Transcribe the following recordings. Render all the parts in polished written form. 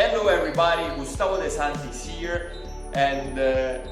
Hello everybody, 𝗚𝗙𝗧𝗀 is here, and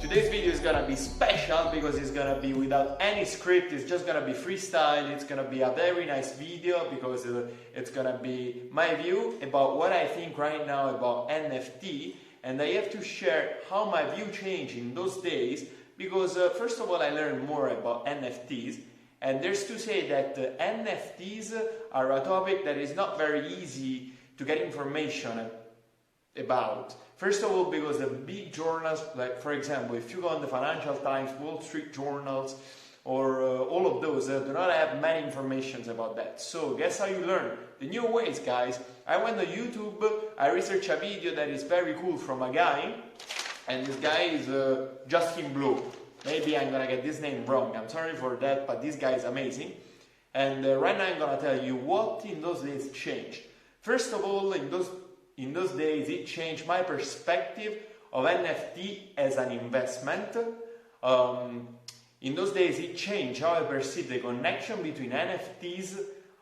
today's video is gonna be special because it's gonna be without any script. It's just gonna be freestyle. It's gonna be a very nice video because it's gonna be my view about what I think right now about NFT, and I have to share how my view changed in those days because first of all I learned more about NFTs, and there's to say that NFTs are a topic that is not very easy to get information about. First of all, because the big journals, like for example, if you go on the Financial Times, Wall Street journals, or all of those, do not have many informations about that. So guess how you learn? The new ways, guys. I went to YouTube, I researched a video that is very cool from a guy, and this guy is Justin Blue. Maybe I'm gonna get this name wrong, I'm sorry for that, but this guy is amazing. And right now I'm gonna tell you what in those days changed. First of all, in those days, it changed my perspective of NFT as an investment. In those days, it changed how I perceive the connection between NFTs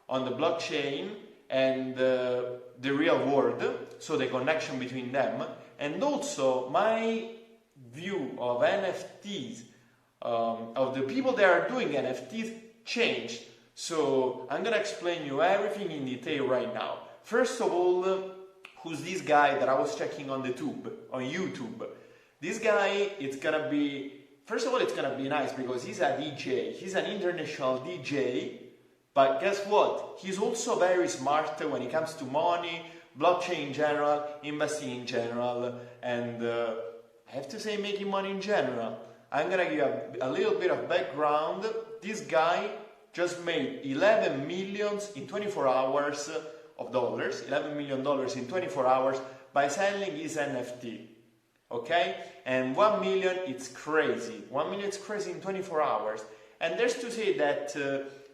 on the blockchain and the real world, so the connection between them, and also my view of NFTs, of the people that are doing NFTs changed. So I'm gonna explain you everything in detail right now. First of all, who's this guy that I was checking on YouTube? This guy, it's gonna be, first of all, it's gonna be nice because he's a DJ. He's an international DJ, but guess what? He's also very smart when it comes to money, blockchain in general, investing in general, and I have to say making money in general. I'm gonna give a little bit of background. This guy just made 11 millions in 24 hours of dollars, $11 million in 24 hours by selling his NFT, okay? And 1 million, it's crazy. 1 million is crazy in 24 hours. And there's to say that,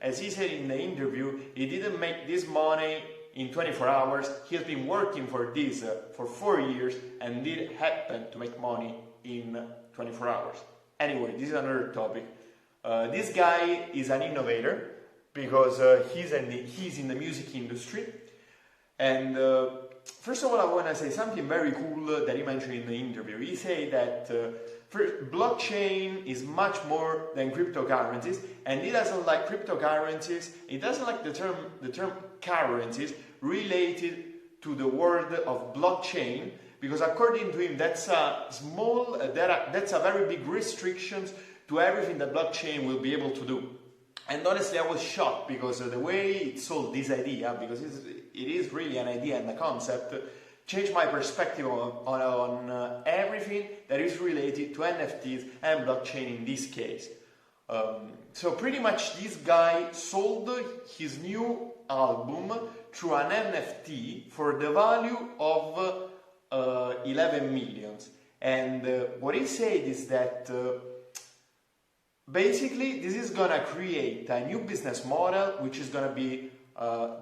as he said in the interview, he didn't make this money in 24 hours. He's been working for this for 4 years and did happen to make money in 24 hours. Anyway, this is another topic. This guy is an innovator because he's in the music industry. And first of all, I want to say something very cool that he mentioned in the interview. He said that blockchain is much more than cryptocurrencies, and he doesn't like cryptocurrencies. He doesn't like the term currencies related to the word of blockchain, because according to him, that's a very big restriction to everything that blockchain will be able to do. And honestly, I was shocked because the way it sold this idea, because it is really an idea and a concept, changed my perspective on everything that is related to NFTs and blockchain in this case. So pretty much this guy sold his new album through an NFT for the value of 11 millions. And what he said is that basically, this is gonna create a new business model, which is gonna be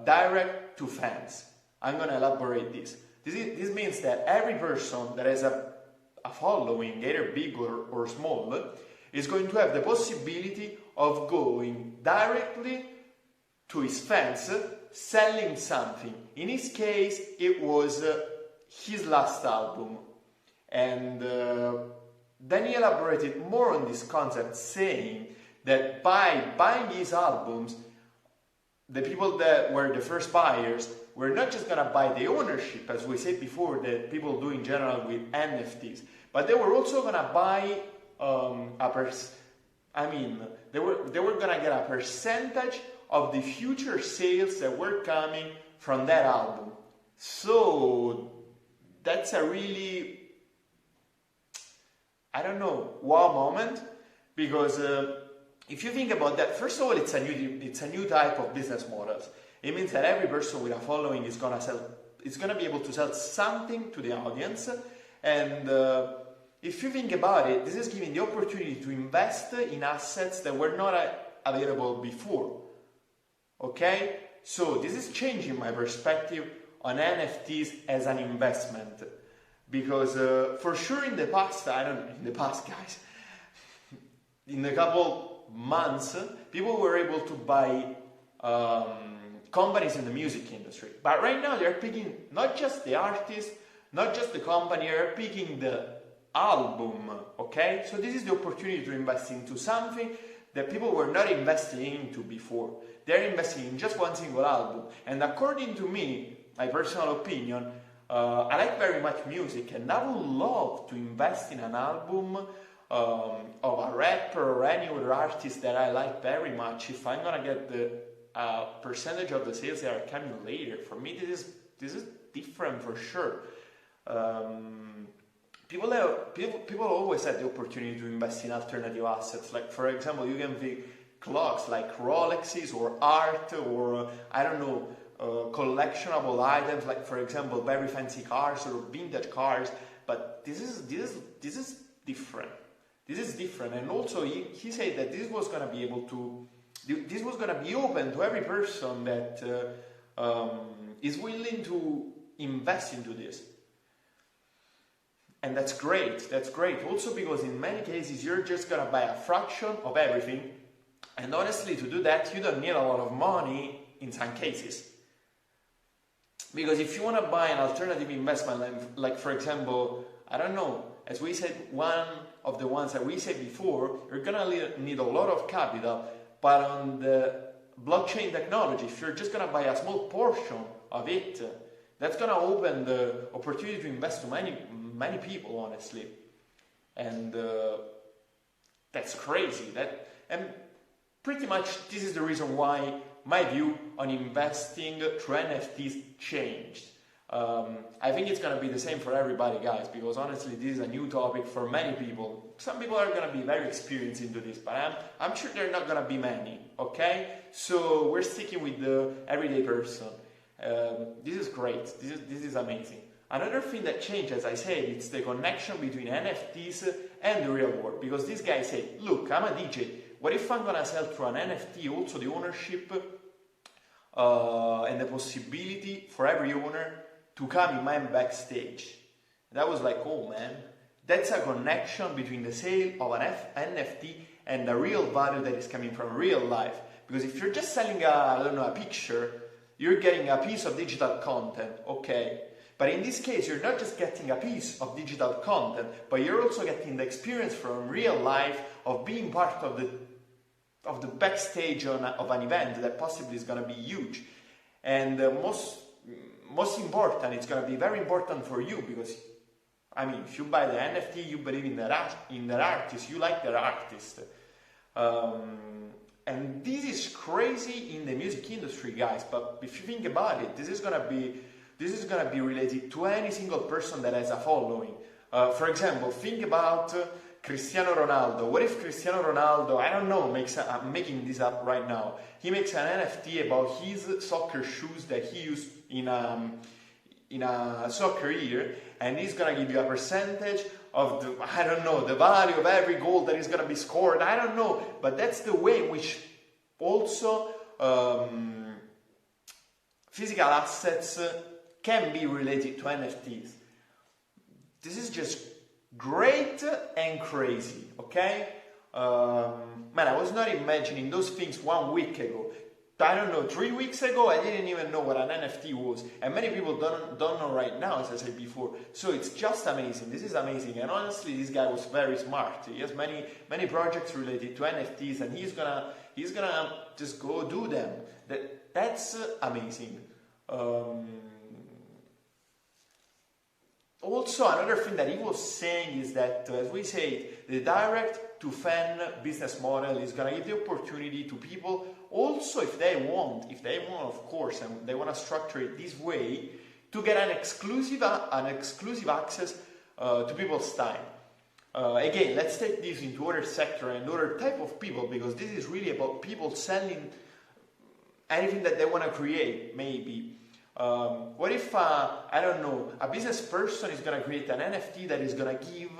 direct to fans. I'm gonna elaborate this. This means that every person that has a following, either big or small, is going to have the possibility of going directly to his fans, selling something. In his case, it was his last album. And then he elaborated more on this concept, saying that by buying these albums, the people that were the first buyers were not just gonna buy the ownership, as we said before, that people do in general with NFTs, but they were also gonna buy they were gonna get a percentage of the future sales that were coming from that album. So that's a really, I don't know, wow moment, because if you think about that, first of all, it's a new type of business models. It means that every person with a following is gonna be able to sell something to the audience, and if you think about it, this is giving the opportunity to invest in assets that were not available before. Okay, so this is changing my perspective on NFTs as an investment. Because for sure in the past, guys, in a couple months, people were able to buy companies in the music industry. But right now they're picking not just the artists, not just the company, you're picking the album, okay? So this is the opportunity to invest into something that people were not investing into before. They're investing in just one single album. And according to me, my personal opinion, I like very much music, and I would love to invest in an album of a rapper or any other artist that I like very much. If I'm gonna get the percentage of the sales that are coming later, for me this is different for sure. People always had the opportunity to invest in alternative assets. Like for example, you can think clocks like Rolexes or art or I don't know, collectionable items like for example very fancy cars or vintage cars. But this is different. This is different, and also he said that this was gonna be open to every person that is willing to invest into this. And that's great, Also because in many cases you're just gonna buy a fraction of everything, and honestly to do that you don't need a lot of money in some cases. Because if you wanna buy an alternative investment, like for example, I don't know, as we said, one of the ones that we said before, you're gonna need a lot of capital, but on the blockchain technology, if you're just gonna buy a small portion of it, that's gonna open the opportunity to invest to many people, honestly. And that's crazy. And pretty much this is the reason why my view on investing through NFTs changed. I think it's gonna be the same for everybody, guys, because honestly this is a new topic for many people. Some people are gonna be very experienced into this, but I'm sure there are not gonna be many, okay? So we're sticking with the everyday person. This is great, this is amazing. Another thing that changed, as I said, it's the connection between NFTs and the real world, because this guy said, look, I'm a DJ, what if I'm gonna sell through an NFT also the ownership and the possibility for every owner to come in my backstage? And I was like, oh man, that's a connection between the sale of an NFT and the real value that is coming from real life. Because if you're just selling a picture, you're getting a piece of digital content, okay? But in this case, you're not just getting a piece of digital content, but you're also getting the experience from real life of being part of the backstage of an event that possibly is going to be huge. And most important, it's going to be very important for you because, I mean, if you buy the NFT, you believe in that artist, you like that artist. And this is crazy in the music industry, guys, but if you think about it, this is gonna be related to any single person that has a following. For example, think about Cristiano Ronaldo. What if Cristiano Ronaldo, I don't know, I'm making this up right now, he makes an NFT about his soccer shoes that he used in a soccer year, and he's gonna give you a percentage of the, I don't know, the value of every goal that is gonna be scored, I don't know, but that's the way in which also physical assets can be related to NFTs. This is just great and crazy, okay? Man, I was not imagining those things 1 week ago. I don't know, 3 weeks ago, I didn't even know what an NFT was. And many people don't know right now, as I said before. So it's just amazing. This is amazing. And honestly, this guy was very smart. He has many projects related to NFTs, and he's gonna just go do them. That's amazing. Also, another thing that he was saying is that, as we say, the direct-to-fan business model is going to give the opportunity to people, also if they want, of course, and they want to structure it this way, to get an exclusive access to people's time. Again, let's take this into other sector and other type of people, because this is really about people selling anything that they want to create, maybe. What if, I don't know, a business person is going to create an NFT that is going to give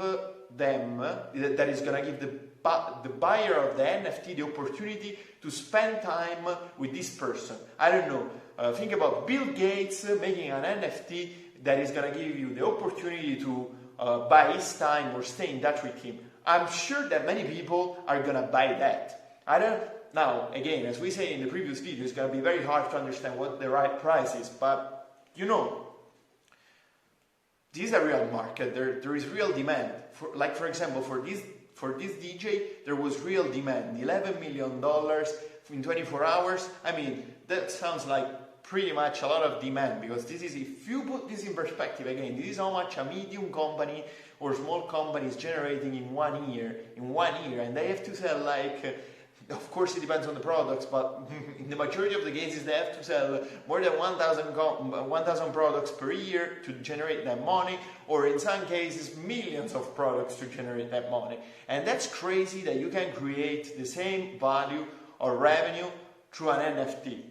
that is going to give the buyer of the NFT the opportunity to spend time with this person. I don't know, think about Bill Gates making an NFT that is going to give you the opportunity to buy his time or stay in touch with him. I'm sure that many people are going to buy that. Now, again, as we say in the previous video, it's going to be very hard to understand what the right price is, but, you know, this is a real market. There is real demand. For example, for this DJ, there was real demand. $11 million in 24 hours. I mean, that sounds like pretty much a lot of demand, because this is, if you put this in perspective again, this is how much a medium company or small company is generating in 1 year. And they have to sell like, of course it depends on the products, but in the majority of the cases they have to sell more than 1,000 products per year to generate that money, or in some cases millions of products to generate that money. And that's crazy that you can create the same value or revenue through an NFT.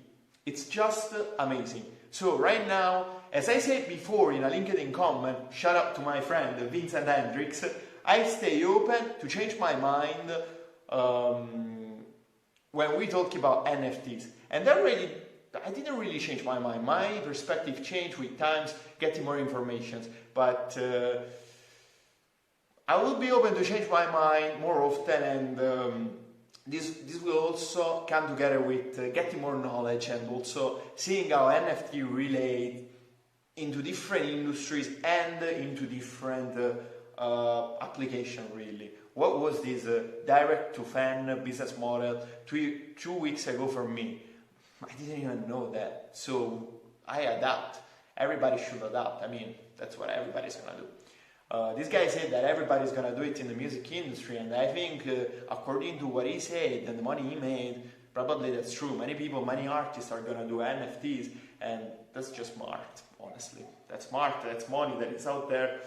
It's just amazing. So right now, as I said before in a LinkedIn comment, shout out to my friend Vincent Hendricks, I stay open to change my mind when we talk about NFTs. And I didn't really change my mind. My perspective changed with times, getting more information. But I will be open to change my mind more often, and this will also come together with getting more knowledge, and also seeing how NFT relate into different industries and into different application really. What was this direct-to-fan business model 2 weeks ago for me? I didn't even know that. So I adapt. Everybody should adapt. I mean, that's what everybody's gonna do. This guy said that everybody's gonna do it in the music industry, and I think according to what he said and the money he made, probably that's true. Many people, many artists are gonna do NFTs, and that's just smart, honestly. That's smart, that's money that is out there.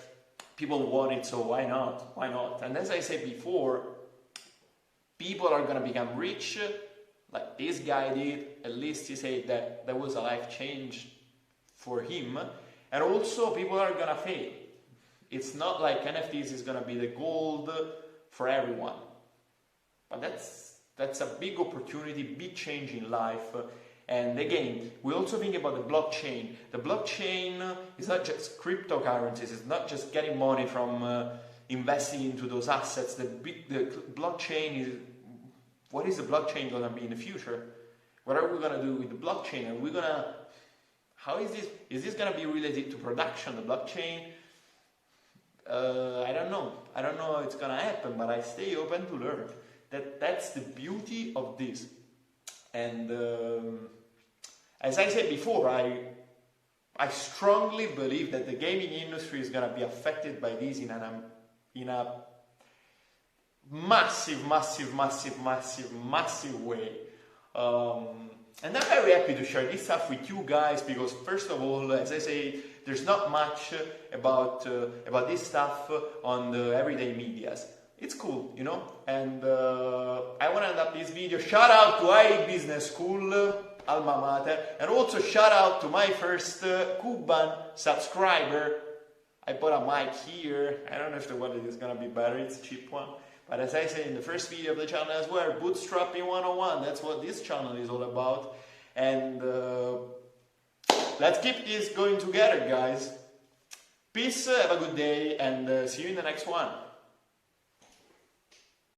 People want it, so why not? Why not? And as I said before, people are gonna become rich, like this guy did. At least he said that there was a life change for him. And also people are gonna fail. It's not like NFTs is gonna be the gold for everyone. But that's a big opportunity, big change in life. And again, we also think about the blockchain. The blockchain is not just cryptocurrencies, it's not just getting money from investing into those assets. The blockchain is, what is the blockchain going to be in the future? What are we going to do with the blockchain? Are we going to, how is this? Is this going to be related to production, the blockchain? I don't know. I don't know how it's going to happen, but I stay open to learn. That's the beauty of this. And as I said before, I strongly believe that the gaming industry is going to be affected by this in a massive way. And I'm very happy to share this stuff with you guys, because first of all, as I say, there's not much about this stuff on the everyday medias. It's cool, you know, and I want to end up this video. Shout out to 𝗡𝗙𝗧𝘀 𝗜𝗡𝗩𝗧𝗜𝗡𝗚, alma mater, and also shout out to my first Cuban subscriber. I bought a mic here. I don't know if the quality is gonna be better, it's a cheap one. But as I said in the first video of the channel as well, bootstrapping 101, that's what this channel is all about. And let's keep this going together, guys. Peace, have a good day, and see you in the next one.